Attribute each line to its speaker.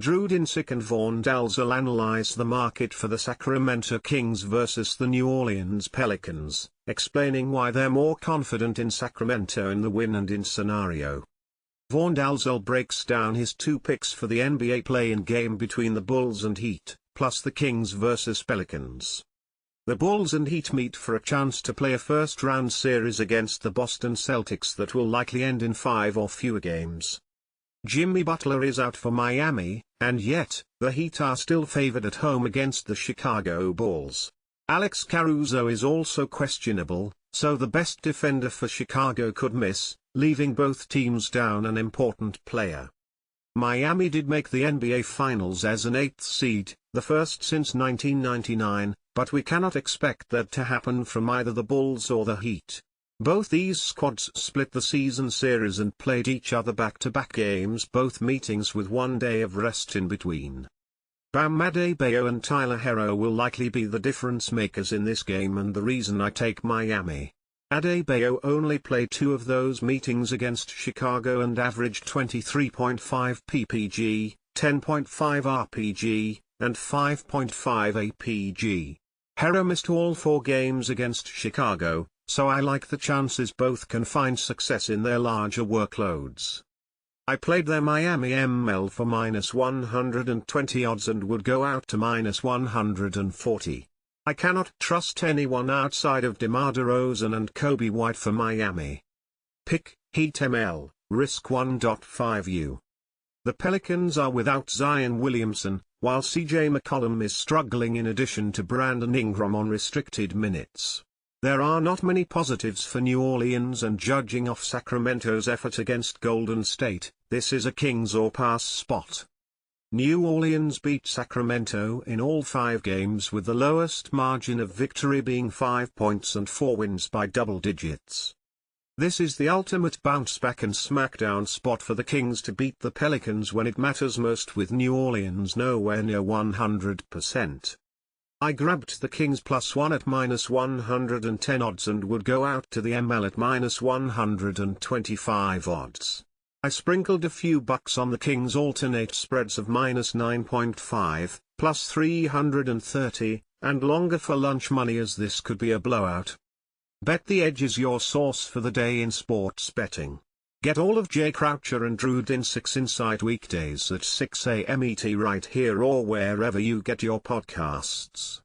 Speaker 1: Drew Dinsick and Vaughn Dalzell analyze the market for the Sacramento Kings versus the New Orleans Pelicans, explaining why they're more confident in Sacramento in the win and in scenario. Vaughn Dalzell breaks down his two picks for the NBA play-in game between the Bulls and Heat, plus the Kings versus Pelicans. The Bulls and Heat meet for a chance to play a first-round series against the Boston Celtics that will likely end in 5 or fewer games. Jimmy Butler is out for Miami, and yet, the Heat are still favored at home against the Chicago Bulls. Alex Caruso is also questionable, so the best defender for Chicago could miss, leaving both teams down an important player. Miami did make the NBA Finals as an 8th seed, the first since 1999, but we cannot expect that to happen from either the Bulls or the Heat. Both these squads split the season series and played each other back-to-back games, both meetings with 1 day of rest in between. Bam Adebayo and Tyler Herro will likely be the difference makers in this game and the reason I take Miami. Adebayo only played 2 of those meetings against Chicago and averaged 23.5 ppg, 10.5 rpg, and 5.5 apg. Herro missed all 4 games against Chicago, so I like the chances both can find success in their larger workloads. I played their Miami ML for -120 odds and would go out to -140. I cannot trust anyone outside of DeMar DeRozan and Kobe White for Miami. Pick, Heat ML, risk 1.5u. The Pelicans are without Zion Williamson, while CJ McCollum is struggling in addition to Brandon Ingram on restricted minutes. There are not many positives for New Orleans, and judging off Sacramento's effort against Golden State, this is a Kings or pass spot. New Orleans beat Sacramento in all 5 games, with the lowest margin of victory being 5 points and 4 wins by double digits. This is the ultimate bounce-back and smackdown spot for the Kings to beat the Pelicans when it matters most, with New Orleans nowhere near 100%. I grabbed the Kings +1 at -110 odds and would go out to the ML at -125 odds. I sprinkled a few bucks on the Kings alternate spreads of -9.5, +330, and longer for lunch money, as this could be a blowout. Bet the Edge is your source for the day in sports betting. Get all of Jay Croucher and Drew Dinsick's insight weekdays at 6 a.m. ET right here or wherever you get your podcasts.